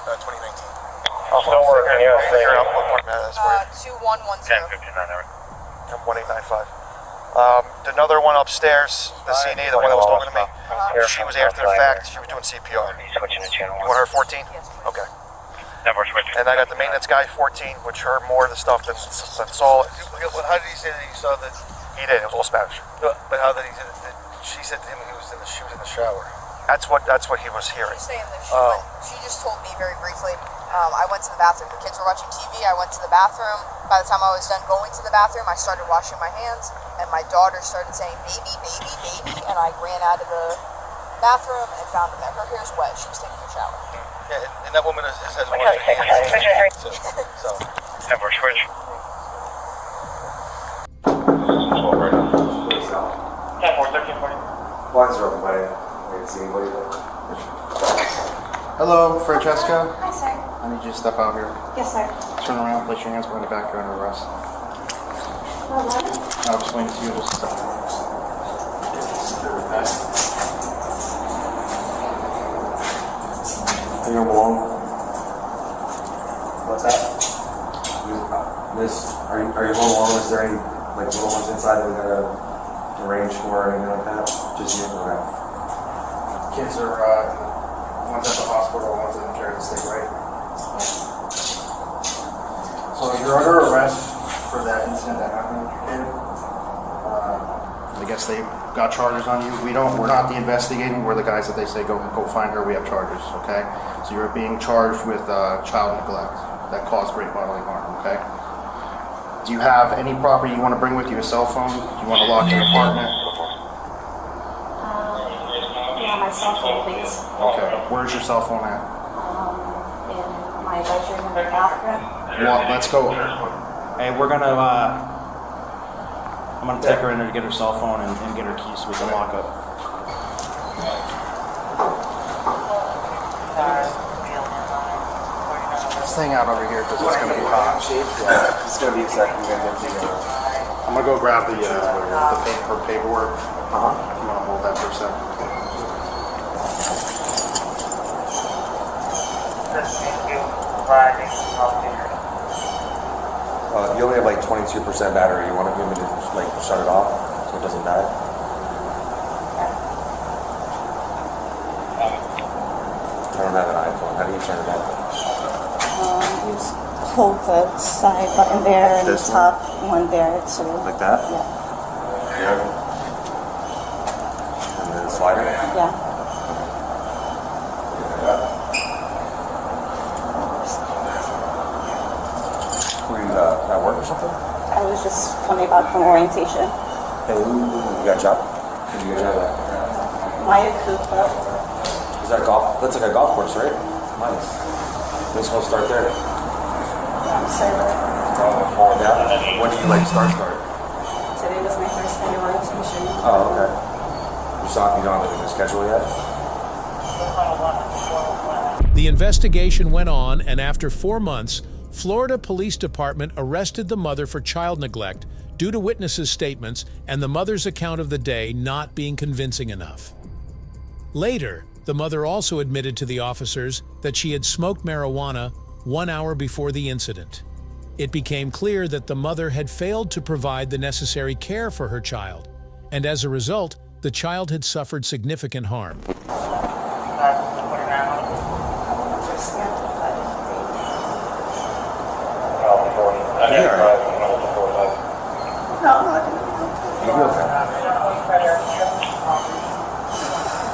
2019. I'll figure out what apartment that is for you. 2110. 1895. Another one upstairs, the CNA, the one that was talking to me, she was after the fact, she was doing CPR. You want her 14? Okay. And I got the maintenance guy 14, which heard more of the stuff than Saul. How did he say that he saw that? He did, it was all Spanish. But how did he say that? She said to him she was in the shower. That's what he was hearing. She just told me very briefly, I went to the bathroom. The kids were watching TV. I went to the bathroom. By the time I was done going to the bathroom, I started washing my hands, and my daughter started saying, baby, baby, baby, and I ran out of the bathroom and found her there. Her hair's wet. She was taking a shower. Yeah, and that woman has washed her hands. So. Number switch. Blinds are open, buddy. I didn't see anybody there. Hello, Francesca. Hi, sir. I need you to step out here. Yes, sir. Turn around, place your hands behind the back, you're under arrest. I'll explain to you just a second. Are you alone? What's that? Miss, are you home alone? Is there any little ones inside that we gotta arrange for or anything like that? Just you? Okay. Kids are, one's at the hospital, one's in care of the state, right? So you're under arrest for that incident that happened with your kid. I guess they got charges on you. We're not the investigating, we're the guys that they say go find her, we have charges, okay? So you're being charged with child neglect that caused great bodily harm, okay? Do you have any property you want to bring with you, a cell phone? Do you want to lock your apartment? Yeah, my cell phone, please. Okay, where's your cell phone at? In my bedroom in the bathroom. Well, let's go. Hey, we're gonna, I'm gonna take her in there to get her cell phone and get her keys so we can lock up. Let's hang out over here because it's gonna be hot. It's gonna be a second. We're gonna get together. I'm gonna go grab her paperwork. If you wanna hold that for a second. You only have like 22% battery. You want me to shut it off so it doesn't die? I don't have an iPhone. How do you turn it off? You just hold the side button there and the top one there too. Like that? Yeah. And then slide it? Yeah. Were you at work or something? I was just coming back from orientation. Hey, you got a job? Did you get a job at? Maya Cooper. Is that golf? That's like a golf course, right? Nice. You're supposed to start there. I'm server. Yeah? When do you start? Today was my first day of orientation. Oh, okay. You don't have a schedule yet? The investigation went on, and after 4 months, Florida Police Department arrested the mother for child neglect due to witnesses' statements and the mother's account of the day not being convincing enough. Later, the mother also admitted to the officers that she had smoked marijuana 1 hour before the incident. It became clear that the mother had failed to provide the necessary care for her child, and as a result, the child had suffered significant harm.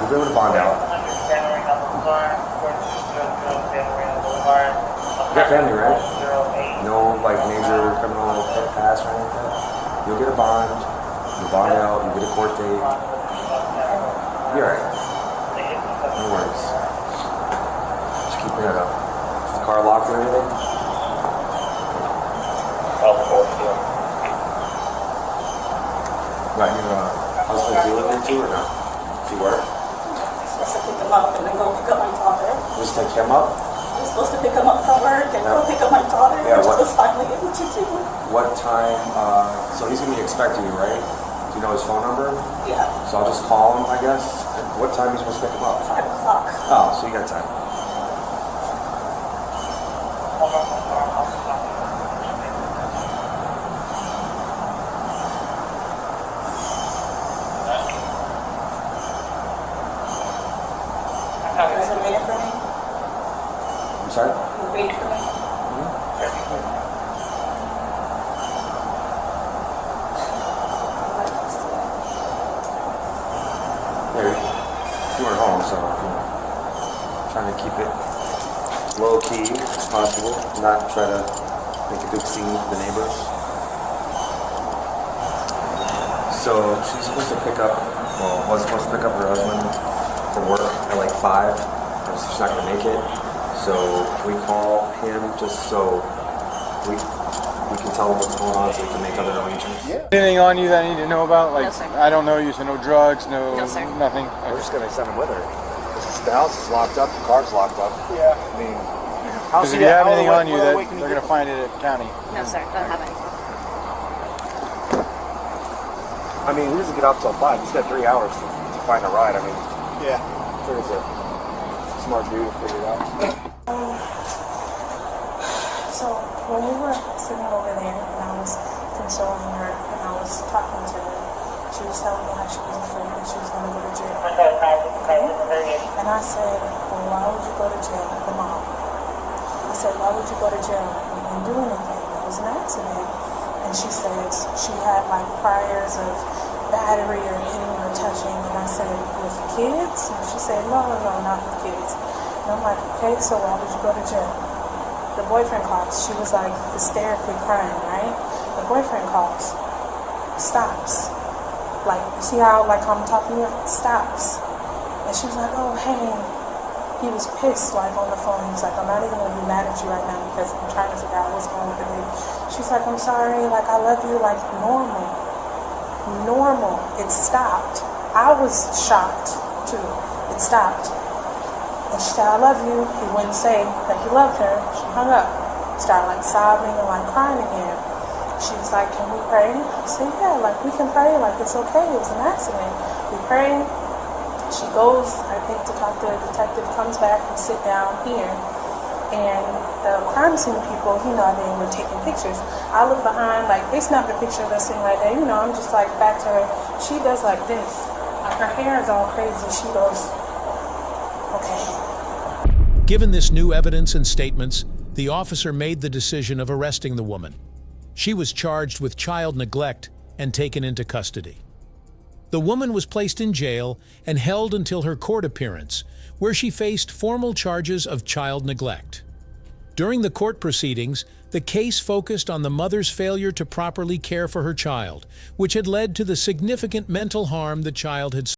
You'll be able to bond out. You got family, right? No major criminal past or anything like that? You'll get a bond, you'll bond out, you'll get a court date. You're alright. No worries. Just keep your head up. Is the car locked or anything? Got your husband do you live here too or no? Does he work? Supposed to pick him up and then go pick up my daughter. Just pick him up? I was supposed to pick him up from work and go pick up my daughter, Yeah, which what- I was finally able to do. What time, so he's gonna be expecting you, right? Do you know his phone number? Yeah, So I'll just call him, I guess. What time are you supposed to pick him up? 5 o'clock. Oh, so you got time. sorry? You wait for me? Yeah, you were home, so trying to keep it low key as possible, not try to make a big scene with the neighbors. So she's supposed to was supposed to pick up her husband from work at like 5, and she's not gonna make it. So we call him just so we can tell him what's going on, so we can make other arrangements. Yeah. Anything on you that I need to know about? Like, No, sir. I don't know you, so no drugs, no, No, sir. nothing. We're just gonna send him with her. The house is locked up, the car's locked up. Yeah. I mean, Because if you have anything on you, that they're going to find it at county. No, sir, don't have any. I mean, he doesn't get off till 5. He's got 3 hours to find a ride. I mean, Yeah. sure he's a smart dude to figure it out. So when we were sitting over there and I was consoling her and I was talking to her, she was telling me how she was afraid that she was going to go to jail. And I said, well, why would you go to jail? The mom. I said, why would you go to jail? You didn't do anything. It was an accident. And she said she had like priors of battery or hitting or touching. And I said, with kids? And she said, no, not with kids. And I'm like, okay, so why would you go to jail? The boyfriend calls. She was like hysterically crying, right? The boyfriend calls. Stops. Like, you see how like I'm talking to you? Stops. And she was like, oh, hey. He was pissed, like, on the phone. He was like, I'm not even going to be mad at you right now because I'm trying to figure out what's going on with the baby. She's like, I'm sorry, like, I love you, like, normal. Normal. It stopped. I was shocked, too. It stopped. And she said, I love you. He wouldn't say that he loved her. She hung up. Started, like, sobbing and, like, crying again. She was like, can we pray? I said, yeah, like, we can pray. Like, it's okay. It was an accident. We prayed. She goes, I think, to talk to the detective, comes back and sit down here. And the crime scene people, they were taking pictures. I look behind, like, they snapped a picture of us sitting right there. I'm just like back to her. She does like this. Like, her hair is all crazy. She goes, okay. Given this new evidence and statements, the officer made the decision of arresting the woman. She was charged with child neglect and taken into custody. The woman was placed in jail and held until her court appearance, where she faced formal charges of child neglect. During the court proceedings, the case focused on the mother's failure to properly care for her child, which had led to the significant mental harm the child had